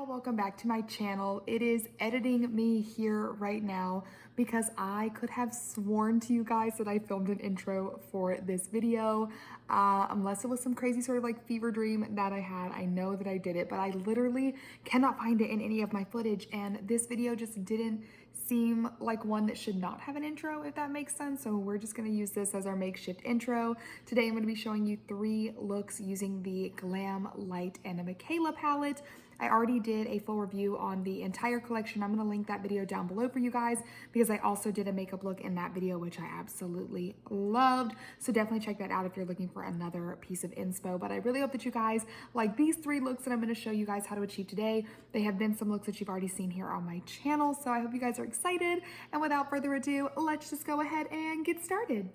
y'all, welcome back to my channel. It is editing me here right now because I could have sworn to you guys that I filmed an intro for this video. Unless it was some crazy sort of like fever dream that I had, I know that I did it, but I literally cannot find it in any of my footage, and this video just didn't seem like one that should not have an intro, if that makes sense. So we're just going to use this as our makeshift intro. Today I'm going to be showing you 3 looks using the GLAMLITE and a MIKAYLA palette. I already did a full review on the entire collection. I'm going to link that video down below for you guys because I also did a makeup look in that video, which I absolutely loved. So definitely check that out if you're looking for another piece of inspo. But I really hope that you guys like these 3 looks that I'm going to show you guys how to achieve today. They have been some looks that you've already seen here on my channel. So I hope you guys are excited. And without further ado, let's just go ahead and get started.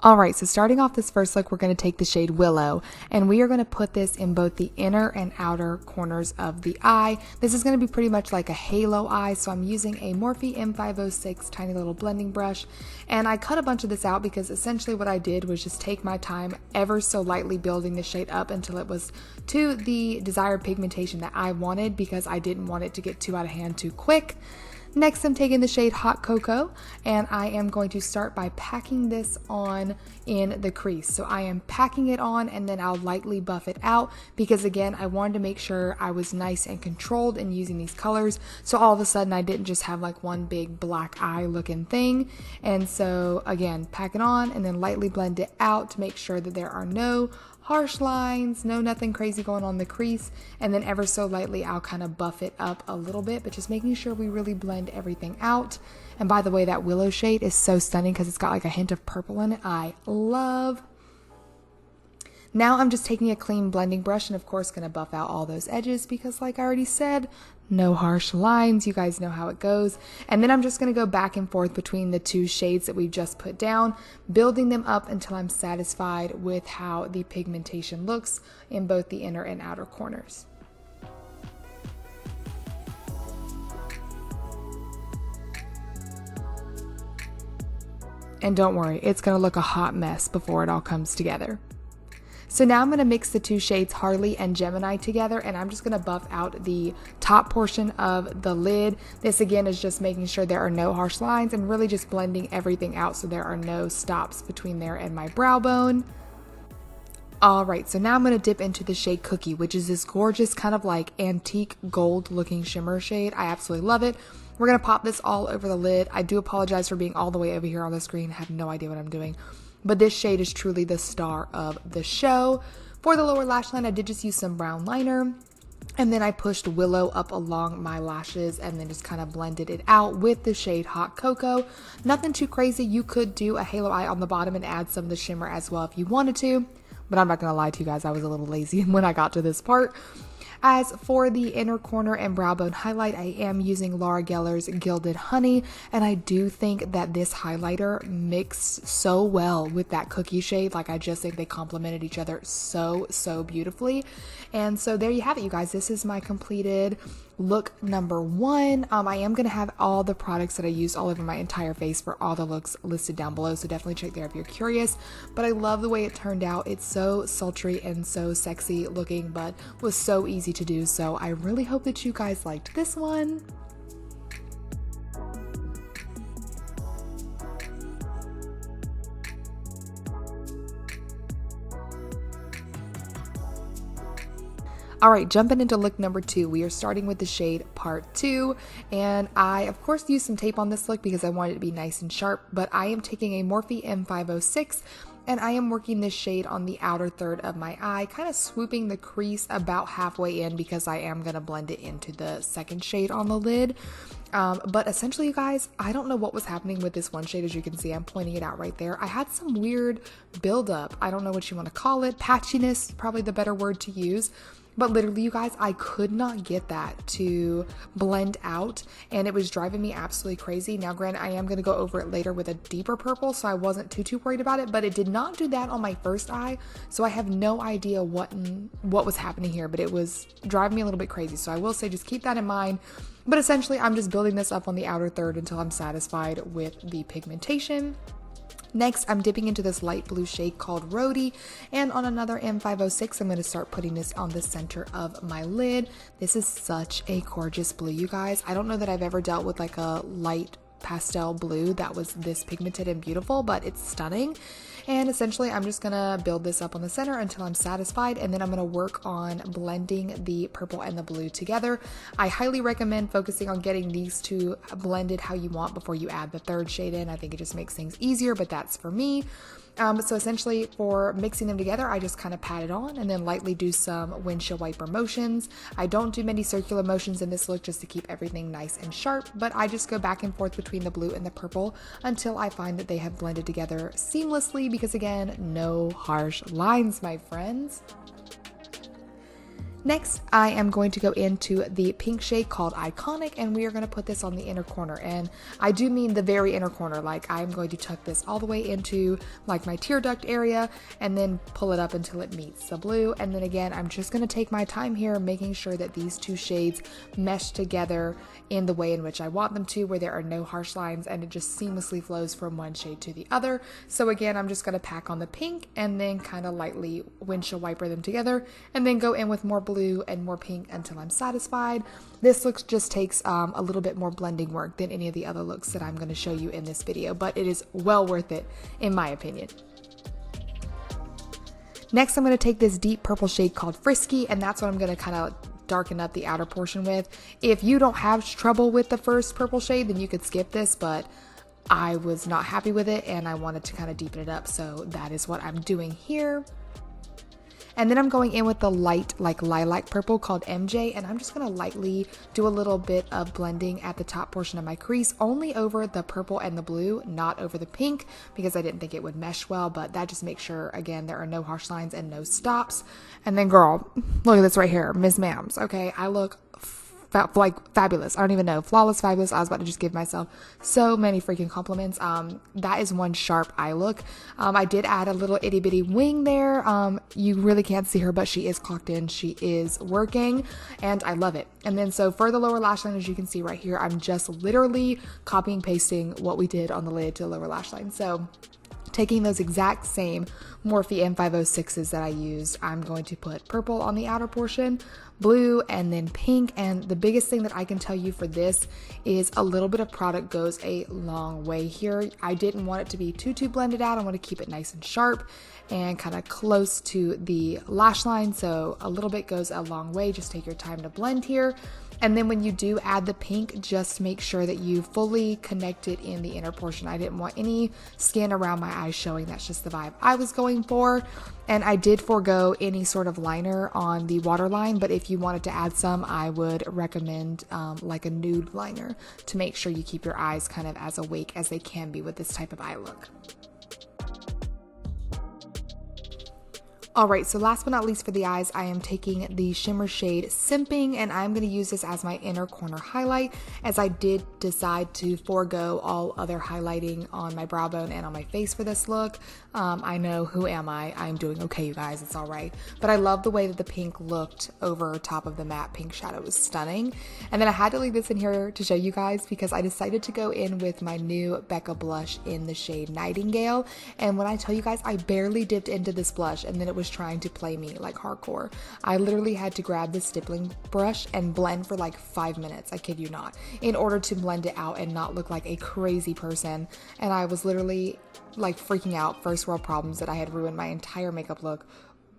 Alright, so starting off this first look, we're going to take the shade Willow, and we are going to put this in both the inner and outer corners of the eye. This is going to be pretty much like a halo eye, so I'm using a Morphe M506 tiny little blending brush, and I cut a bunch of this out because essentially what I did was just take my time ever so lightly building the shade up until it was to the desired pigmentation that I wanted, because I didn't want it to get too out of hand too quick. Next, I'm taking the shade Hot Cocoa, and I am going to start by packing this on in the crease. So I am packing it on, and then I'll lightly buff it out because, again, I wanted to make sure I was nice and controlled in using these colors. So all of a sudden, I didn't just have like one big black eye looking thing. And so, again, pack it on and then lightly blend it out to make sure that there are no harsh lines, nothing crazy going on in the crease, and then ever so lightly I'll kind of buff it up a little bit, but just making sure we really blend everything out. And by the way, that Willow shade is so stunning because it's got like a hint of purple in it. I love. Now I'm just taking a clean blending brush and of course going to buff out all those edges because, like I already said, no harsh lines. You guys know how it goes. And then I'm just going to go back and forth between the 2 shades that we've just put down, building them up until I'm satisfied with how the pigmentation looks in both the inner and outer corners. And don't worry, it's going to look a hot mess before it all comes together. So now I'm going to mix the 2 shades Harley and Gemini together, and I'm just going to buff out the top portion of the lid. This again is just making sure there are no harsh lines and really just blending everything out so there are no stops between there and my brow bone. Alright, so now I'm going to dip into the shade Cookie, which is this gorgeous kind of like antique gold looking shimmer shade. I absolutely love it. We're going to pop this all over the lid. I do apologize for being all the way over here on the screen. I have no idea what I'm doing. But this shade is truly the star of the show. For the lower lash line, I did just use some brown liner. And then I pushed Willow up along my lashes and then just kind of blended it out with the shade Hot Cocoa. Nothing too crazy. You could do a halo eye on the bottom and add some of the shimmer as well if you wanted to. But I'm not going to lie to you guys, I was a little lazy when I got to this part. As for the inner corner and brow bone highlight, I am using Loreal's Gilded Honey, and I do think that this highlighter mixed so well with that Cookie shade. Like, I just think they complemented each other so beautifully. And so there you have it, you guys. This is my completed look number 1. I am going to have all the products that I used all over my entire face for all the looks listed down below, so definitely check there if you're curious. But I love the way it turned out. It's so sultry and so sexy looking, but was so easy to do. So I really hope that you guys liked this one. Alright, jumping into look number 2, we are starting with the shade Part 2, and I of course used some tape on this look because I wanted it to be nice and sharp, but I am taking a Morphe M506 and I am working this shade on the outer third of my eye, kind of swooping the crease about halfway in because I am going to blend it into the second shade on the lid. But essentially, you guys, I don't know what was happening with this one shade. As you can see, I'm pointing it out right there. I had some weird buildup. I don't know what you want to call it. Patchiness, probably the better word to use. But literally, you guys, I could not get that to blend out, and it was driving me absolutely crazy. Now, granted, I am going to go over it later with a deeper purple, so I wasn't too worried about it, but it did not do that on my first eye, so I have no idea what was happening here, but it was driving me a little bit crazy. So I will say just keep that in mind. But essentially, I'm just building this up on the outer third until I'm satisfied with the pigmentation. Next, I'm dipping into this light blue shade called Rhodey, and on another M506, I'm going to start putting this on the center of my lid. This is such a gorgeous blue, you guys. I don't know that I've ever dealt with like a light pastel blue that was this pigmented and beautiful, but it's stunning. And essentially I'm just gonna build this up on the center until I'm satisfied, and then I'm gonna work on blending the purple and the blue together. I highly recommend focusing on getting these two blended how you want before you add the third shade in. I think it just makes things easier, but that's for me. So essentially for mixing them together, I just kind of pat it on and then lightly do some windshield wiper motions. I don't do many circular motions in this look just to keep everything nice and sharp, but I just go back and forth between the blue and the purple until I find that they have blended together seamlessly, because again, no harsh lines, my friends. Next, I am going to go into the pink shade called Iconic, and we are going to put this on the inner corner. And I do mean the very inner corner, like I'm going to tuck this all the way into like my tear duct area and then pull it up until it meets the blue. And then again, I'm just going to take my time here, making sure that these two shades mesh together in the way in which I want them to, where there are no harsh lines and it just seamlessly flows from one shade to the other. So again, I'm just going to pack on the pink and then kind of lightly windshield wiper them together, and then go in with more blue and more pink until I'm satisfied. This look just takes a little bit more blending work than any of the other looks that I'm going to show you in this video, but it is well worth it in my opinion. Next, I'm going to take this deep purple shade called Frisky, and that's what I'm going to kind of darken up the outer portion with. If you don't have trouble with the first purple shade, then you could skip this, but I was not happy with it and I wanted to kind of deepen it up, so that is what I'm doing here. And then I'm going in with the light like lilac purple called MJ, and I'm just going to lightly do a little bit of blending at the top portion of my crease, only over the purple and the blue, not over the pink, because I didn't think it would mesh well, but that just makes sure, again, there are no harsh lines and no stops. And then girl, look at this right here, Miss Ma'ams. Okay, I look like fabulous. I don't even know. Flawless, fabulous. I was about to just give myself so many freaking compliments. That is one sharp eye look. I did add a little itty bitty wing there. You really can't see her, but she is clocked in. She is working and I love it. And then so for the lower lash line, as you can see right here, I'm just literally copying pasting what we did on the lid to the lower lash line. So taking those exact same Morphe M506s that I used, I'm going to put purple on the outer portion, blue, and then pink. And the biggest thing that I can tell you for this is a little bit of product goes a long way here. I didn't want it to be too blended out. I want to keep it nice and sharp and kind of close to the lash line. So a little bit goes a long way. Just take your time to blend here. And then when you do add the pink, just make sure that you fully connect it in the inner portion. I didn't want any skin around my eyes showing. That's just the vibe I was going for. And I did forego any sort of liner on the waterline, but if you wanted to add some, I would recommend like a nude liner to make sure you keep your eyes kind of as awake as they can be with this type of eye look. Alright, so last but not least for the eyes, I am taking the shimmer shade Simping, and I'm going to use this as my inner corner highlight, as I did decide to forego all other highlighting on my brow bone and on my face for this look. I know, who am I? I'm doing okay, you guys, it's alright. But I love the way that the pink looked over top of the matte pink shadow. It was stunning. And then I had to leave this in here to show you guys because I decided to go in with my new Becca blush in the shade Nightingale. And when I tell you guys, I barely dipped into this blush and then it was trying to play me like hardcore. I literally had to grab the stippling brush and blend for like 5 minutes, I kid you not, in order to blend it out and not look like a crazy person. And I was literally like freaking out, first world problems, that I had ruined my entire makeup look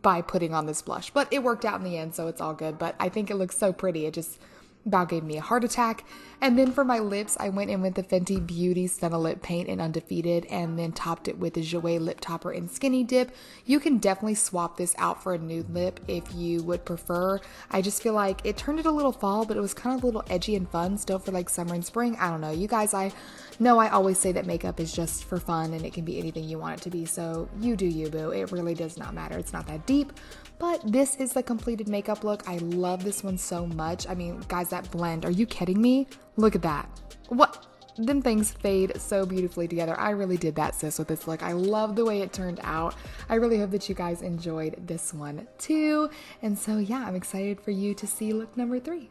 by putting on this blush. But it worked out in the end, so it's all good. But I think it looks so pretty. It just about gave me a heart attack. And then for my lips, I went in with the Fenty Beauty Stunna Lip Paint in Undefeated and then topped it with the Jouer Lip Topper in Skinny Dip. You can definitely swap this out for a nude lip if you would prefer. I just feel like it turned it a little fall, but it was kind of a little edgy and fun still for like summer and spring. I don't know. You guys, I know I always say that makeup is just for fun and it can be anything you want it to be. So you do you, boo. It really does not matter. It's not that deep. But this is the completed makeup look. I love this one so much. I mean, guys, that blend, are you kidding me? Look at that. What? Them things fade so beautifully together. I really did that, sis, with this look. I love the way it turned out. I really hope that you guys enjoyed this one too. And so yeah, I'm excited for you to see look number 3.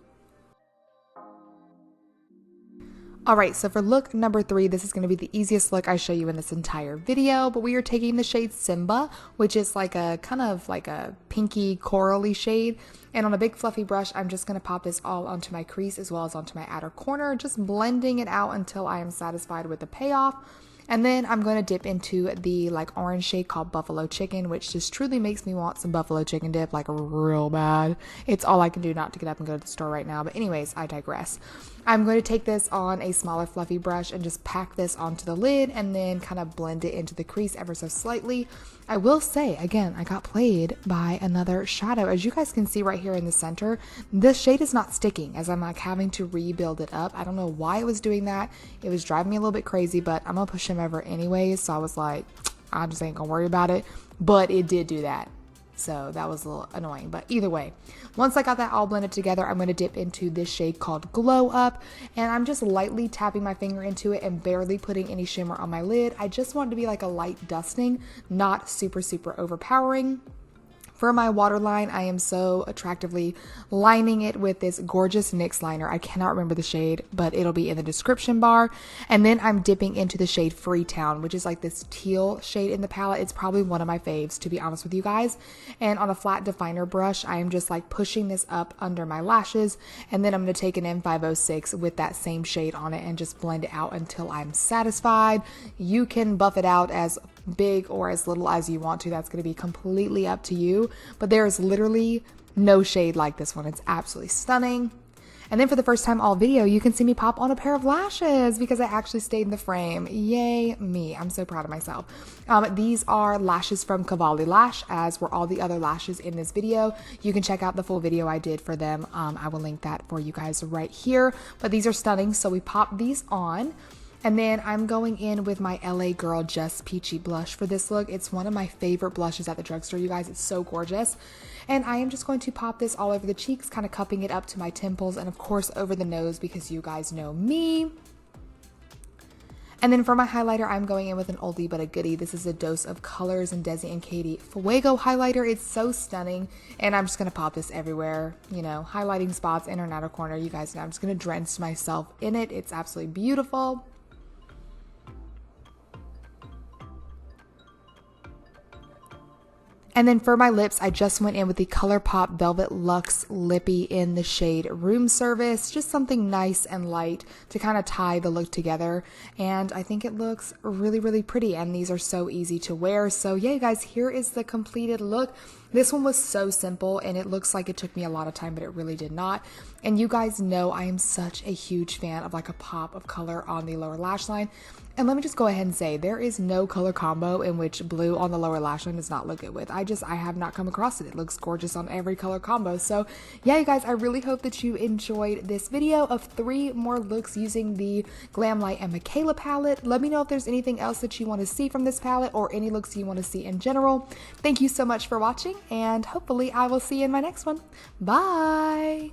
All right, so for look number 3, this is going to be the easiest look I show you in this entire video, but we are taking the shade Simba, which is like a kind of like a pinky corally shade. And on a big fluffy brush, I'm just going to pop this all onto my crease as well as onto my outer corner, just blending it out until I am satisfied with the payoff. And then I'm going to dip into the like orange shade called Buffalo Chicken, which just truly makes me want some buffalo chicken dip like real bad. It's all I can do not to get up and go to the store right now. But anyways, I digress. I'm going to take this on a smaller fluffy brush and just pack this onto the lid and then kind of blend it into the crease ever so slightly. I will say, again, I got played by another shadow. As you guys can see right here in the center, this shade is not sticking as I'm like having to rebuild it up. I don't know why it was doing that. It was driving me a little bit crazy, but I'm gonna push him over anyways. So I was like, I just ain't gonna worry about it. But it did do that. So that was a little annoying, but either way, once I got that all blended together, I'm going to dip into this shade called Glow Up, and I'm just lightly tapping my finger into it and barely putting any shimmer on my lid. I just want it to be like a light dusting, not super overpowering. For my waterline, I am so attractively lining it with this gorgeous NYX liner. I cannot remember the shade, but it'll be in the description bar. And then I'm dipping into the shade Freetown, which is like this teal shade in the palette. It's probably one of my faves, to be honest with you guys. And on a flat definer brush, I am just like pushing this up under my lashes. And then I'm going to take an M506 with that same shade on it and just blend it out until I'm satisfied. You can buff it out as big or as little as you want to. That's going to be completely up to you, but there is literally no shade like this one. It's absolutely stunning. And then for the first time all video, you can see me pop on a pair of lashes because I actually stayed in the frame. Yay me. I'm so proud of myself. These are lashes from Cavalli Lash, as were all the other lashes in this video. You can check out the full video I did for them. I will link that for you guys right here, but these are stunning. So we pop these on. And then I'm going in with my LA Girl Just Peachy blush for this look. It's one of my favorite blushes at the drugstore, you guys. It's so gorgeous. And I am just going to pop this all over the cheeks, kind of cupping it up to my temples and of course over the nose because you guys know me. And then for my highlighter, I'm going in with an oldie but a goodie. This is a Dose of Colors and Desi and Katie Fuego highlighter. It's so stunning. And I'm just going to pop this everywhere, you know, highlighting spots, inner and outer corner. You guys know I'm just going to drench myself in it. It's absolutely beautiful. And then for my lips, I just went in with the ColourPop Velvet Luxe Lippy in the shade Room Service. Just something nice and light to kind of tie the look together. And I think it looks really pretty. And these are so easy to wear. So yeah, you guys, here is the completed look. This one was so simple and it looks like it took me a lot of time, but it really did not. And you guys know I am such a huge fan of like a pop of color on the lower lash line. And let me just go ahead and say, there is no color combo in which blue on the lower lash line does not look good with. I have not come across it. It looks gorgeous on every color combo. So yeah, you guys, I really hope that you enjoyed this video of 3 more looks using the GLAMLITE and MIKAYLA palette. Let me know if there's anything else that you want to see from this palette or any looks you want to see in general. Thank you so much for watching, and hopefully I will see you in my next one. Bye!